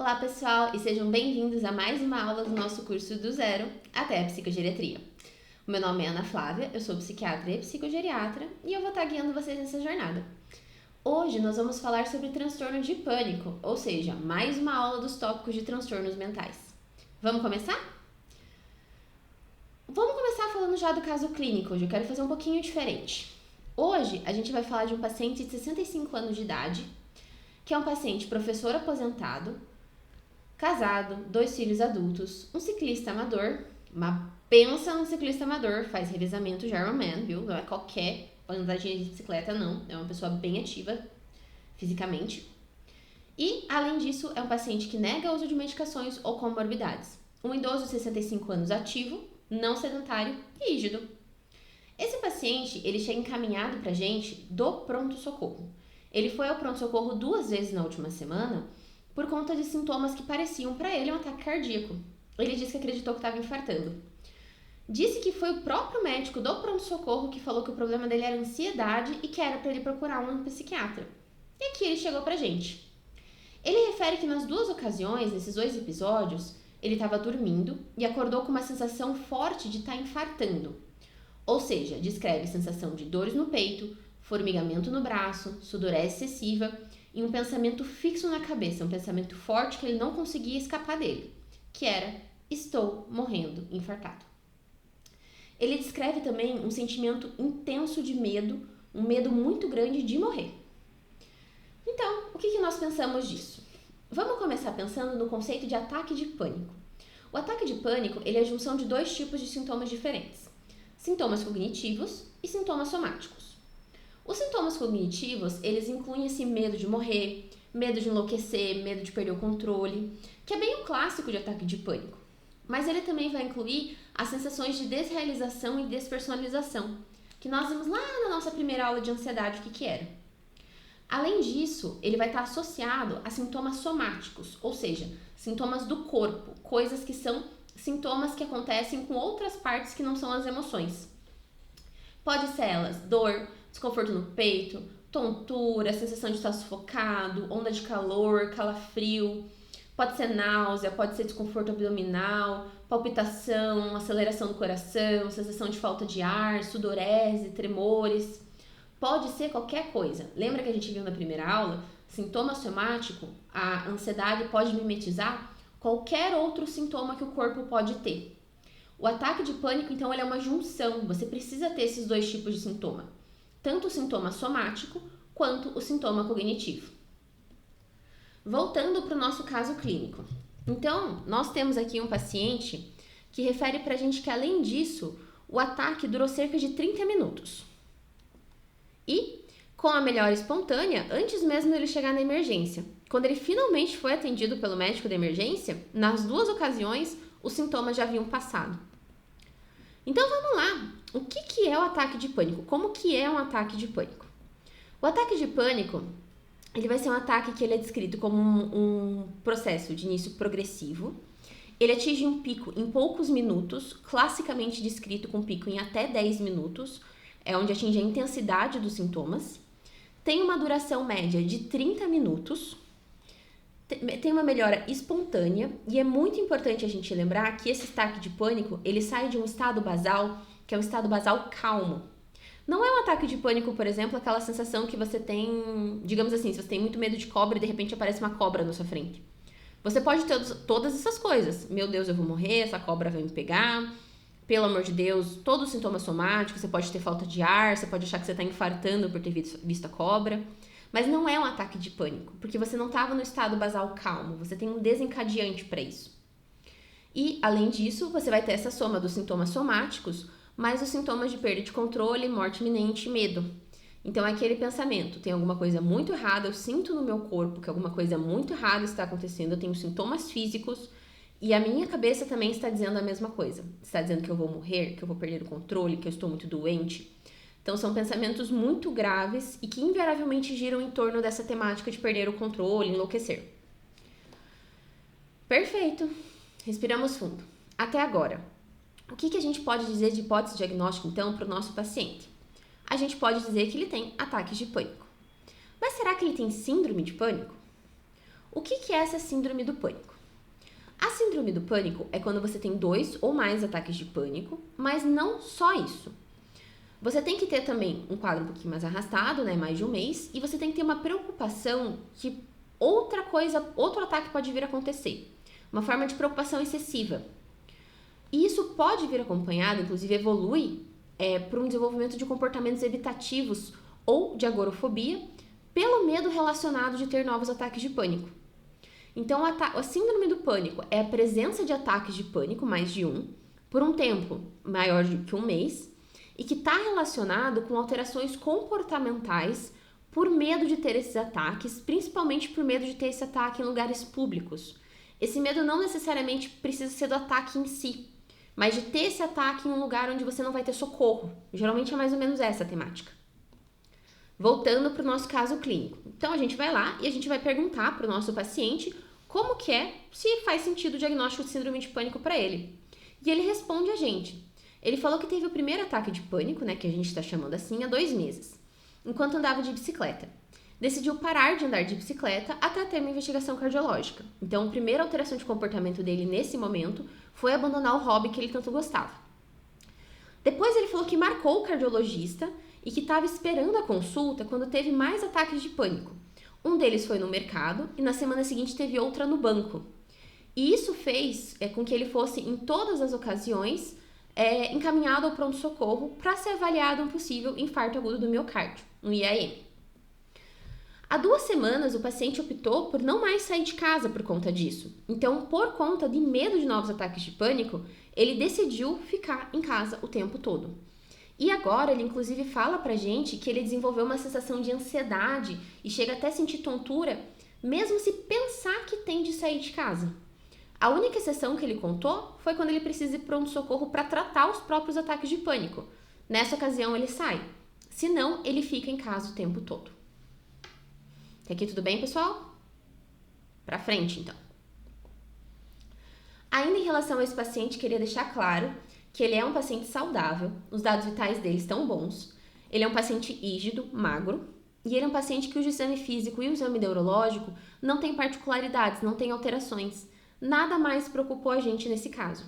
Olá pessoal e sejam bem-vindos a mais uma aula do nosso curso do zero até a psicogeriatria. O meu nome é Ana Flávia, eu sou psiquiatra e psicogeriatra e eu vou estar guiando vocês nessa jornada. Hoje nós vamos falar sobre transtorno de pânico, ou seja, mais uma aula dos tópicos de transtornos mentais. Vamos começar? Vamos começar falando já do caso clínico, hoje eu quero fazer um pouquinho diferente. Hoje a gente vai falar de um paciente de 65 anos de idade, que é um paciente professor aposentado, casado, 2 filhos adultos, um ciclista amador, pensa num ciclista amador, faz revezamento de Ironman, viu? Não é qualquer andadinha de bicicleta, não. É uma pessoa bem ativa fisicamente. E, além disso, é um paciente que nega o uso de medicações ou comorbidades. Um idoso de 65 anos ativo, não sedentário e rígido. Esse paciente, ele chega encaminhado pra gente do pronto-socorro. Ele foi ao pronto-socorro 2 vezes na última semana por conta de sintomas que pareciam para ele um ataque cardíaco. Ele disse que acreditou que estava infartando. Disse que foi o próprio médico do pronto-socorro que falou que o problema dele era ansiedade e que era para ele procurar um psiquiatra. E aqui ele chegou pra gente. Ele refere que nas 2 ocasiões, nesses 2 episódios, ele estava dormindo e acordou com uma sensação forte de estar infartando. Ou seja, descreve sensação de dores no peito, formigamento no braço, sudorese excessiva e um pensamento fixo na cabeça, um pensamento forte que ele não conseguia escapar dele, que era: estou morrendo infartado. Ele descreve também um sentimento intenso de medo, um medo muito grande de morrer. Então, o que nós pensamos disso? Vamos começar pensando no conceito de ataque de pânico. O ataque de pânico, ele é a junção de 2 tipos de sintomas diferentes: sintomas cognitivos e sintomas somáticos. Os sintomas cognitivos, eles incluem esse medo de morrer, medo de enlouquecer, medo de perder o controle, que é bem um clássico de ataque de pânico. Mas ele também vai incluir as sensações de desrealização e despersonalização, que nós vimos lá na nossa primeira aula de ansiedade o que era. Além disso, ele vai estar associado a sintomas somáticos, ou seja, sintomas do corpo, coisas que são sintomas que acontecem com outras partes que não são as emoções. Pode ser elas dor, desconforto no peito, tontura, sensação de estar sufocado, onda de calor, calafrio, pode ser náusea, pode ser desconforto abdominal, palpitação, aceleração do coração, sensação de falta de ar, sudorese, tremores. Pode ser qualquer coisa. Lembra que a gente viu na primeira aula? Sintoma somático, a ansiedade pode mimetizar qualquer outro sintoma que o corpo pode ter. O ataque de pânico, então, ele é uma junção. Você precisa ter esses 2 tipos de sintoma. Tanto o sintoma somático, quanto o sintoma cognitivo. Voltando para o nosso caso clínico. Então, nós temos aqui um paciente que refere para a gente que, além disso, o ataque durou cerca de 30 minutos. E, com a melhora espontânea, antes mesmo dele chegar na emergência. Quando ele finalmente foi atendido pelo médico da emergência, nas 2 ocasiões, os sintomas já haviam passado. Então vamos lá, o que é o ataque de pânico? Como que é um ataque de pânico? O ataque de pânico, ele vai ser um ataque que ele é descrito como um processo de início progressivo. Ele atinge um pico em poucos minutos, classicamente descrito com pico em até 10 minutos, é onde atinge a intensidade dos sintomas. Tem uma duração média de 30 minutos, tem uma melhora espontânea e é muito importante a gente lembrar que esse ataque de pânico, ele sai de um estado basal, que é um estado basal calmo. Não é um ataque de pânico, por exemplo, aquela sensação que você tem, digamos assim, se você tem muito medo de cobra e de repente aparece uma cobra na sua frente. Você pode ter todas essas coisas. Meu Deus, eu vou morrer, essa cobra vai me pegar. Pelo amor de Deus, todos os sintomas somáticos, você pode ter falta de ar, você pode achar que você está infartando por ter visto a cobra. Mas não é um ataque de pânico, porque você não estava no estado basal calmo, você tem um desencadeante para isso. E, além disso, você vai ter essa soma dos sintomas somáticos, mais os sintomas de perda de controle, morte iminente e medo. Então, é aquele pensamento: tem alguma coisa muito errada, eu sinto no meu corpo que alguma coisa muito errada está acontecendo, eu tenho sintomas físicos e a minha cabeça também está dizendo a mesma coisa. Está dizendo que eu vou morrer, que eu vou perder o controle, que eu estou muito doente. Então, são pensamentos muito graves e que invariavelmente giram em torno dessa temática de perder o controle, enlouquecer. Perfeito. Respiramos fundo. Até agora, o que a gente pode dizer de hipótese diagnóstica, então, para o nosso paciente? A gente pode dizer que ele tem ataques de pânico. Mas será que ele tem síndrome de pânico? O que é essa síndrome do pânico? A síndrome do pânico é quando você tem 2 ou mais ataques de pânico, mas não só isso. Você tem que ter também um quadro um pouquinho mais arrastado, né, mais de um mês, e você tem que ter uma preocupação que outro ataque pode vir a acontecer. Uma forma de preocupação excessiva. E isso pode vir acompanhado, inclusive evolui, por um desenvolvimento de comportamentos evitativos ou de agorafobia, pelo medo relacionado de ter novos ataques de pânico. Então, a síndrome do pânico é a presença de ataques de pânico, mais de um, por um tempo maior do que um mês, e que está relacionado com alterações comportamentais por medo de ter esses ataques, principalmente por medo de ter esse ataque em lugares públicos. Esse medo não necessariamente precisa ser do ataque em si, mas de ter esse ataque em um lugar onde você não vai ter socorro. Geralmente é mais ou menos essa a temática. Voltando para o nosso caso clínico. Então, a gente vai lá e a gente vai perguntar para o nosso paciente como que se faz sentido o diagnóstico de síndrome de pânico para ele. E ele responde a gente. Ele falou que teve o primeiro ataque de pânico, né, que a gente está chamando assim, há 2 meses, enquanto andava de bicicleta. Decidiu parar de andar de bicicleta até ter uma investigação cardiológica. Então, a primeira alteração de comportamento dele nesse momento foi abandonar o hobby que ele tanto gostava. Depois ele falou que marcou o cardiologista e que estava esperando a consulta quando teve mais ataques de pânico. Um deles foi no mercado e na semana seguinte teve outra no banco. E isso fez com que ele fosse, em todas as ocasiões, encaminhado ao pronto-socorro para ser avaliado um possível infarto agudo do miocárdio, um IAM. Há 2 semanas, o paciente optou por não mais sair de casa por conta disso. Então, por conta de medo de novos ataques de pânico, ele decidiu ficar em casa o tempo todo. E agora, ele inclusive fala pra gente que ele desenvolveu uma sensação de ansiedade e chega até a sentir tontura, mesmo se pensar que tem de sair de casa. A única exceção que ele contou foi quando ele precisa ir pronto-socorro para tratar os próprios ataques de pânico. Nessa ocasião, ele sai. Senão, ele fica em casa o tempo todo. Até aqui tudo bem, pessoal? Pra frente, então. Ainda em relação a esse paciente, queria deixar claro que ele é um paciente saudável, os dados vitais dele estão bons, ele é um paciente rígido, magro, e ele é um paciente cujo exame físico e o exame neurológico não tem particularidades, não tem alterações. Nada mais preocupou a gente nesse caso.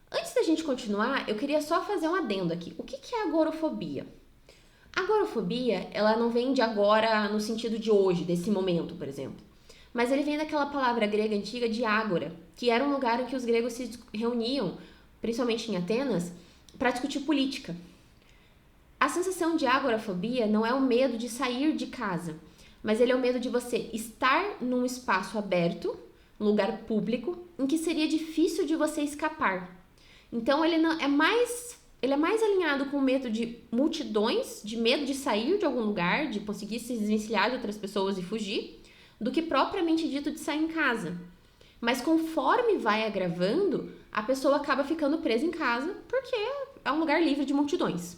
Antes da gente continuar, eu queria só fazer um adendo aqui. O que é agorafobia? A agorafobia, ela não vem de agora no sentido de hoje, desse momento, por exemplo. Mas ele vem daquela palavra grega antiga de ágora, que era um lugar em que os gregos se reuniam, principalmente em Atenas, para discutir política. A sensação de agorafobia não é o medo de sair de casa, mas ele é o medo de você estar num espaço aberto, um lugar público, em que seria difícil de você escapar. Então, ele é mais alinhado com o medo de multidões, de medo de sair de algum lugar, de conseguir se desvencilhar de outras pessoas e fugir, do que propriamente dito de sair em casa. Mas conforme vai agravando, a pessoa acaba ficando presa em casa porque é um lugar livre de multidões.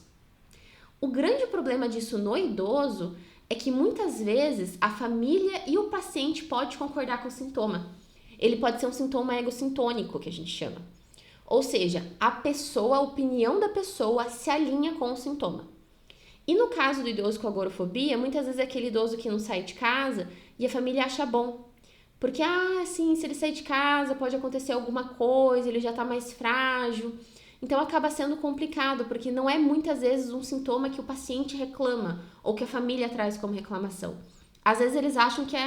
O grande problema disso no idoso é que muitas vezes a família e o paciente podem concordar com o sintoma. Ele pode ser um sintoma egossintônico, que a gente chama. Ou seja, a opinião da pessoa se alinha com o sintoma. E no caso do idoso com agorafobia, muitas vezes é aquele idoso que não sai de casa e a família acha bom. Porque, se ele sair de casa pode acontecer alguma coisa, ele já está mais frágil. Então acaba sendo complicado, porque não é muitas vezes um sintoma que o paciente reclama ou que a família traz como reclamação. Às vezes eles acham que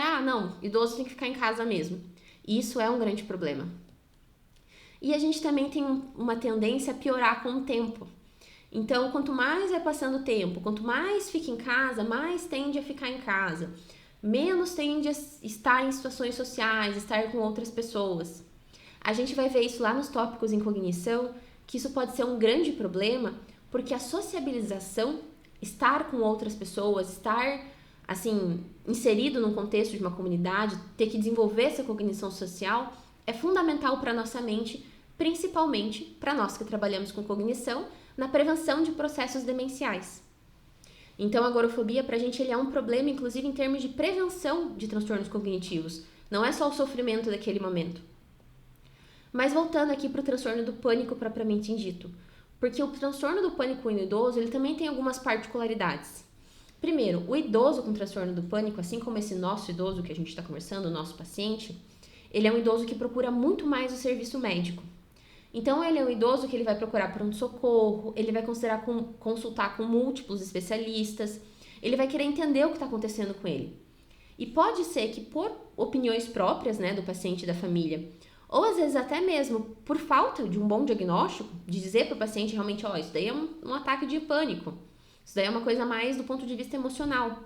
idoso tem que ficar em casa mesmo. E isso é um grande problema. E a gente também tem uma tendência a piorar com o tempo. Então, quanto mais vai passando o tempo, quanto mais fica em casa, mais tende a ficar em casa. Menos tende a estar em situações sociais, estar com outras pessoas. A gente vai ver isso lá nos tópicos em cognição, que isso pode ser um grande problema, porque a sociabilização, estar com outras pessoas, estar inserido num contexto de uma comunidade, ter que desenvolver essa cognição social, é fundamental para a nossa mente, principalmente para nós que trabalhamos com cognição, na prevenção de processos demenciais. Então, a agorafobia, para a gente, ele é um problema, inclusive, em termos de prevenção de transtornos cognitivos. Não é só o sofrimento daquele momento. Mas voltando aqui para o transtorno do pânico propriamente dito. Porque o transtorno do pânico no idoso, ele também tem algumas particularidades. Primeiro, o idoso com transtorno do pânico, assim como esse nosso idoso que a gente está conversando, o nosso paciente, ele é um idoso que procura muito mais o serviço médico. Então, ele é um idoso que ele vai procurar pronto-socorro, ele vai consultar com múltiplos especialistas, ele vai querer entender o que está acontecendo com ele. E pode ser que por opiniões próprias, né, do paciente e da família, ou às vezes até mesmo por falta de um bom diagnóstico, de dizer para o paciente realmente, isso daí é um ataque de pânico, isso daí é uma coisa mais do ponto de vista emocional.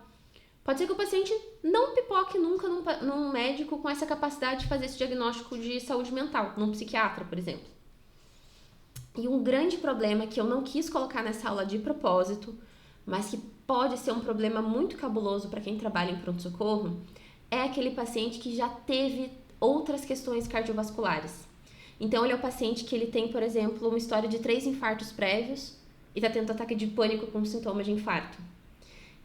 Pode ser que o paciente não pipoque nunca num médico com essa capacidade de fazer esse diagnóstico de saúde mental, num psiquiatra, por exemplo. E um grande problema que eu não quis colocar nessa aula de propósito, mas que pode ser um problema muito cabuloso para quem trabalha em pronto-socorro, é aquele paciente que já teve outras questões cardiovasculares. Então, ele é o paciente que ele tem, por exemplo, uma história de 3 infartos prévios e está tendo ataque de pânico com sintomas de infarto.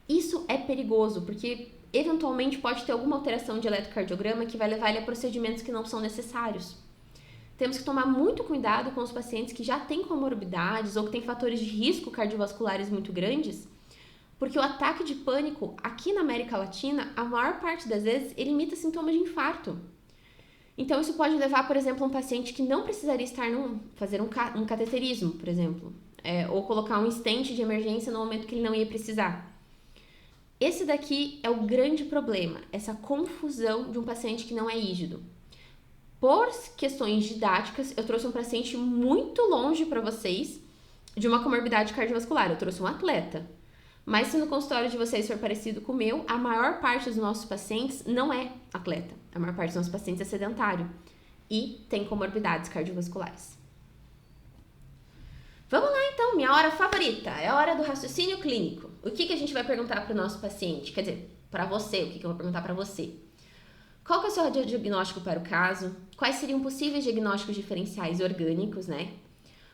Isso é perigoso, porque eventualmente pode ter alguma alteração de eletrocardiograma que vai levar ele a procedimentos que não são necessários. Temos que tomar muito cuidado com os pacientes que já têm comorbidades ou que têm fatores de risco cardiovasculares muito grandes, porque o ataque de pânico, aqui na América Latina, a maior parte das vezes, ele imita sintomas de infarto. Então, isso pode levar, por exemplo, um paciente que não precisaria fazer um cateterismo, por exemplo, ou colocar um stent de emergência no momento que ele não ia precisar. Esse daqui é o grande problema, essa confusão de um paciente que não é rígido. Por questões didáticas, eu trouxe um paciente muito longe para vocês de uma comorbidade cardiovascular. Eu trouxe um atleta. Mas se no consultório de vocês for parecido com o meu, a maior parte dos nossos pacientes não é atleta. A maior parte dos nossos pacientes é sedentário e tem comorbidades cardiovasculares. Vamos lá então, minha hora favorita. É a hora do raciocínio clínico. O que a gente vai perguntar para o nosso paciente? Quer dizer, para você, o que eu vou perguntar para você? Qual que é o seu diagnóstico para o caso? Quais seriam possíveis diagnósticos diferenciais orgânicos, né?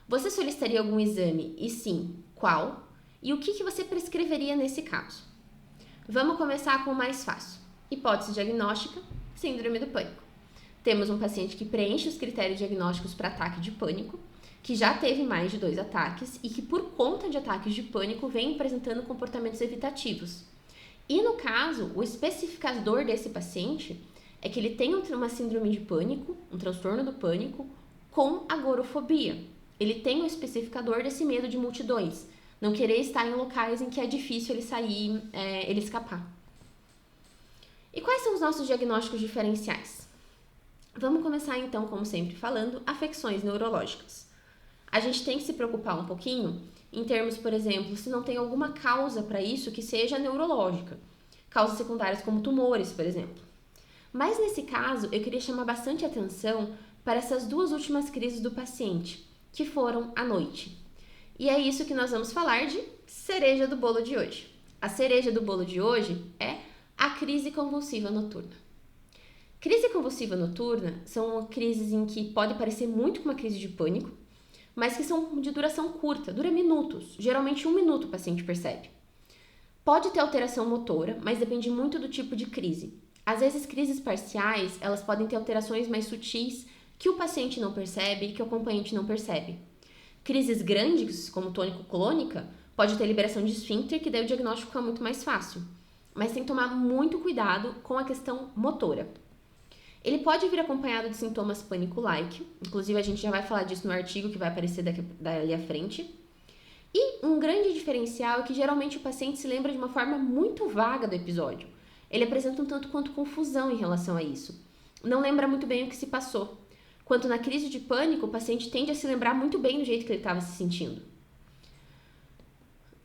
Você solicitaria algum exame? E sim, qual? E o que você prescreveria nesse caso? Vamos começar com o mais fácil. Hipótese diagnóstica, síndrome do pânico. Temos um paciente que preenche os critérios diagnósticos para ataque de pânico, que já teve mais de 2 ataques e que por conta de ataques de pânico vem apresentando comportamentos evitativos. E no caso, o especificador desse paciente é que ele tem uma síndrome de pânico, um transtorno do pânico, com agorafobia. Ele tem um especificador desse medo de multidões, não querer estar em locais em que é difícil ele sair, ele escapar. E quais são os nossos diagnósticos diferenciais? Vamos começar então, como sempre falando, afecções neurológicas. A gente tem que se preocupar um pouquinho em termos, por exemplo, se não tem alguma causa para isso que seja neurológica. Causas secundárias como tumores, por exemplo. Mas nesse caso, eu queria chamar bastante atenção para essas 2 últimas crises do paciente, que foram à noite. E é isso que nós vamos falar de cereja do bolo de hoje. A cereja do bolo de hoje é a crise convulsiva noturna. Crise convulsiva noturna são crises em que pode parecer muito com uma crise de pânico, mas que são de duração curta, dura minutos, geralmente 1 minuto o paciente percebe. Pode ter alteração motora, mas depende muito do tipo de crise. Às vezes, crises parciais, elas podem ter alterações mais sutis que o paciente não percebe e que o acompanhante não percebe. Crises grandes, como tônico-clônica, pode ter liberação de esfíncter, que daí o diagnóstico fica muito mais fácil. Mas tem que tomar muito cuidado com a questão motora. Ele pode vir acompanhado de sintomas pânico-like, inclusive a gente já vai falar disso no artigo que vai aparecer dali à frente. E um grande diferencial é que geralmente o paciente se lembra de uma forma muito vaga do episódio. Ele apresenta um tanto quanto confusão em relação a isso. Não lembra muito bem o que se passou. Quanto na crise de pânico, o paciente tende a se lembrar muito bem do jeito que ele estava se sentindo.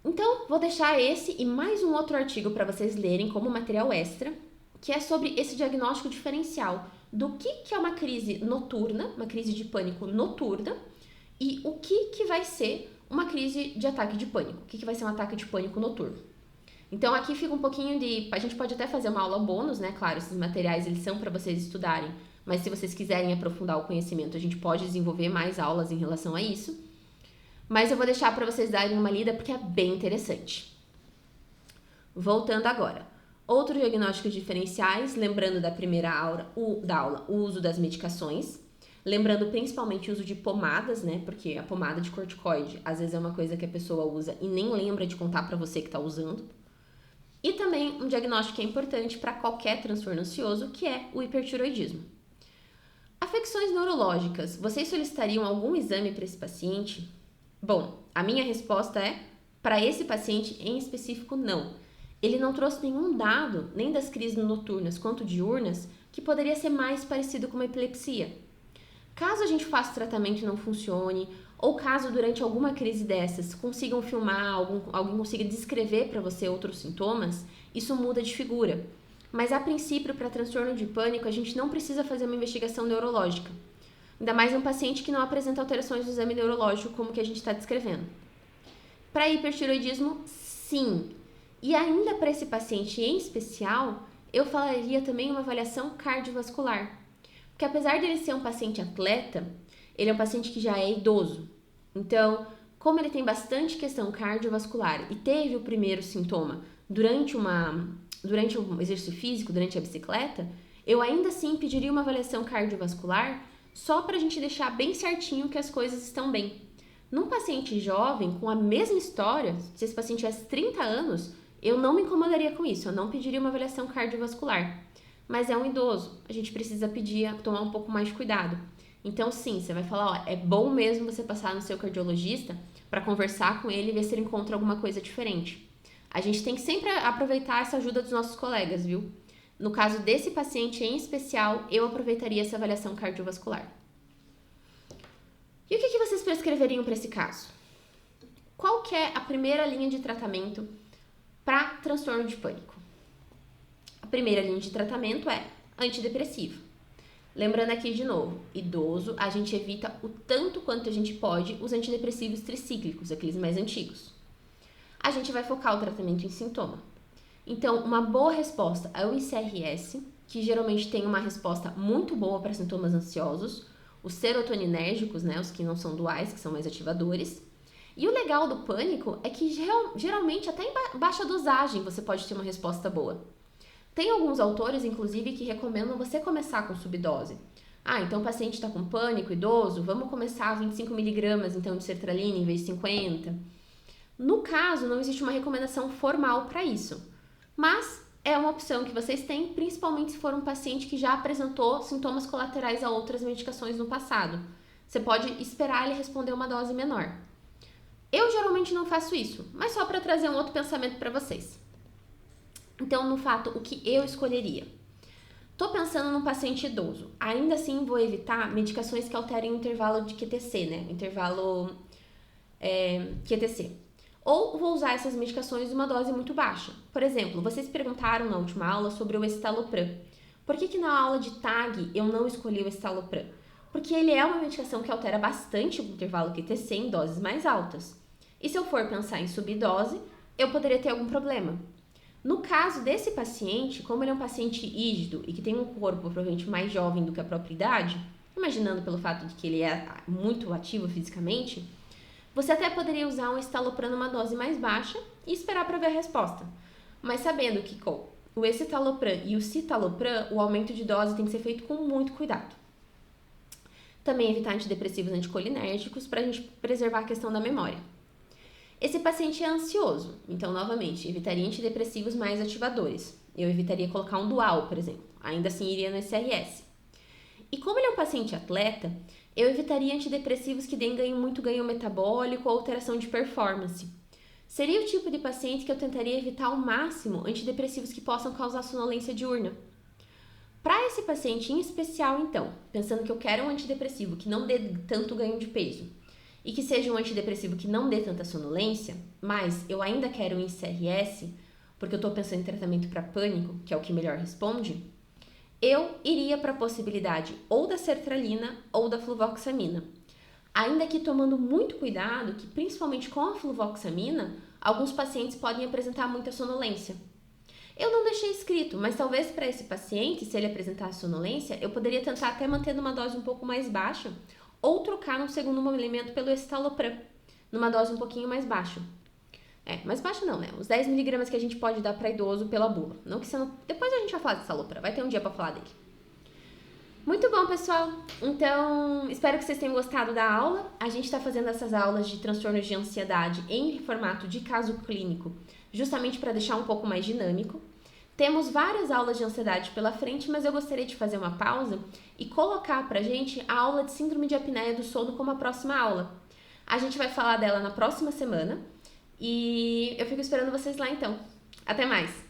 Então, vou deixar esse e mais um outro artigo para vocês lerem como material extra, que é sobre esse diagnóstico diferencial do que é uma crise noturna, uma crise de pânico noturna, e o que vai ser uma crise de ataque de pânico, o que vai ser um ataque de pânico noturno. Então, aqui fica um pouquinho a gente pode até fazer uma aula bônus, né? Claro, esses materiais eles são para vocês estudarem, mas se vocês quiserem aprofundar o conhecimento, a gente pode desenvolver mais aulas em relação a isso. Mas eu vou deixar para vocês darem uma lida porque é bem interessante. Voltando agora. Outros diagnósticos diferenciais, lembrando da primeira aula, o uso das medicações, lembrando principalmente o uso de pomadas, né? Porque a pomada de corticoide, às vezes é uma coisa que a pessoa usa e nem lembra de contar para você que está usando. E também um diagnóstico que é importante para qualquer transtorno ansioso, que é o hipertiroidismo. Afecções neurológicas. Vocês solicitariam algum exame para esse paciente? Bom, a minha resposta é, para esse paciente em específico, não. Ele não trouxe nenhum dado, nem das crises noturnas quanto diurnas, que poderia ser mais parecido com uma epilepsia. Caso a gente faça o tratamento e não funcione, ou caso durante alguma crise dessas consigam filmar, alguém consiga descrever para você outros sintomas, isso muda de figura. Mas a princípio, para transtorno de pânico, a gente não precisa fazer uma investigação neurológica. Ainda mais um paciente que não apresenta alterações do exame neurológico como que a gente está descrevendo. Para hipertiroidismo, sim. E ainda para esse paciente em especial, eu falaria também uma avaliação cardiovascular. Porque apesar dele ser um paciente atleta, ele é um paciente que já é idoso. Então, como ele tem bastante questão cardiovascular e teve o primeiro sintoma durante um exercício físico, durante a bicicleta, eu ainda assim pediria uma avaliação cardiovascular só para a gente deixar bem certinho que as coisas estão bem. Num paciente jovem, com a mesma história, se esse paciente tivesse 30 anos, eu não me incomodaria com isso, eu não pediria uma avaliação cardiovascular. Mas é um idoso, a gente precisa tomar um pouco mais de cuidado. Então sim, você vai falar, é bom mesmo você passar no seu cardiologista para conversar com ele e ver se ele encontra alguma coisa diferente. A gente tem que sempre aproveitar essa ajuda dos nossos colegas, viu? No caso desse paciente em especial, eu aproveitaria essa avaliação cardiovascular. E o que vocês prescreveriam para esse caso? Qual que é a primeira linha de tratamento para transtorno de pânico? A primeira linha de tratamento é antidepressivo. Lembrando aqui de novo, idoso, a gente evita o tanto quanto a gente pode os antidepressivos tricíclicos, aqueles mais antigos. A gente vai focar o tratamento em sintoma. Então, uma boa resposta é o ICRS, que geralmente tem uma resposta muito boa para sintomas ansiosos, os serotoninérgicos, né, os que não são duais, que são mais ativadores. E o legal do pânico é que geralmente até em baixa dosagem você pode ter uma resposta boa. Tem alguns autores, inclusive, que recomendam você começar com subdose. Então o paciente está com pânico, idoso, vamos começar 25 mg então, de sertralina em vez de 50. No caso, não existe uma recomendação formal para isso, mas é uma opção que vocês têm, principalmente se for um paciente que já apresentou sintomas colaterais a outras medicações no passado. Você pode esperar ele responder uma dose menor. Eu geralmente não faço isso, mas só para trazer um outro pensamento para vocês. Então, no fato, o que eu escolheria? Tô pensando num paciente idoso. Ainda assim, vou evitar medicações que alterem o intervalo de QTC, né? Intervalo QTC. Ou vou usar essas medicações em uma dose muito baixa. Por exemplo, vocês perguntaram na última aula sobre o escitalopram. Por que na aula de TAG eu não escolhi o escitalopram? Porque ele é uma medicação que altera bastante o intervalo QTC em doses mais altas. E se eu for pensar em subdose, eu poderia ter algum problema. No caso desse paciente, como ele é um paciente rígido e que tem um corpo provavelmente mais jovem do que a própria idade, imaginando pelo fato de que ele é muito ativo fisicamente, você até poderia usar um escitalopram numa dose mais baixa e esperar para ver a resposta. Mas sabendo que com o escitalopram e o citalopram, o aumento de dose tem que ser feito com muito cuidado. Também evitar antidepressivos anticolinérgicos para a gente preservar a questão da memória. Esse paciente é ansioso, então, novamente, evitaria antidepressivos mais ativadores. Eu evitaria colocar um dual, por exemplo. Ainda assim, iria no SRS. E como ele é um paciente atleta, eu evitaria antidepressivos que deem muito ganho metabólico ou alteração de performance. Seria o tipo de paciente que eu tentaria evitar ao máximo antidepressivos que possam causar sonolência diurna. Para esse paciente em especial, então, pensando que eu quero um antidepressivo que não dê tanto ganho de peso, e que seja um antidepressivo que não dê tanta sonolência, mas eu ainda quero um ICRS, porque eu estou pensando em tratamento para pânico, que é o que melhor responde, eu iria para a possibilidade ou da sertralina ou da fluvoxamina. Ainda que tomando muito cuidado, que principalmente com a fluvoxamina, alguns pacientes podem apresentar muita sonolência. Eu não deixei escrito, mas talvez para esse paciente, se ele apresentar sonolência, eu poderia tentar até manter numa dose um pouco mais baixa, ou trocar no segundo movimento pelo escitalopram, numa dose um pouquinho mais baixa. Mais baixa não, né? Os 10 mg que a gente pode dar para idoso pela bula. Não que você não... Depois a gente vai falar de escitalopram, vai ter um dia para falar dele. Muito bom, pessoal! Então, espero que vocês tenham gostado da aula. A gente está fazendo essas aulas de transtornos de ansiedade em formato de caso clínico justamente para deixar um pouco mais dinâmico. Temos várias aulas de ansiedade pela frente, mas eu gostaria de fazer uma pausa e colocar pra gente a aula de síndrome de apneia do sono como a próxima aula. A gente vai falar dela na próxima semana e eu fico esperando vocês lá então. Até mais!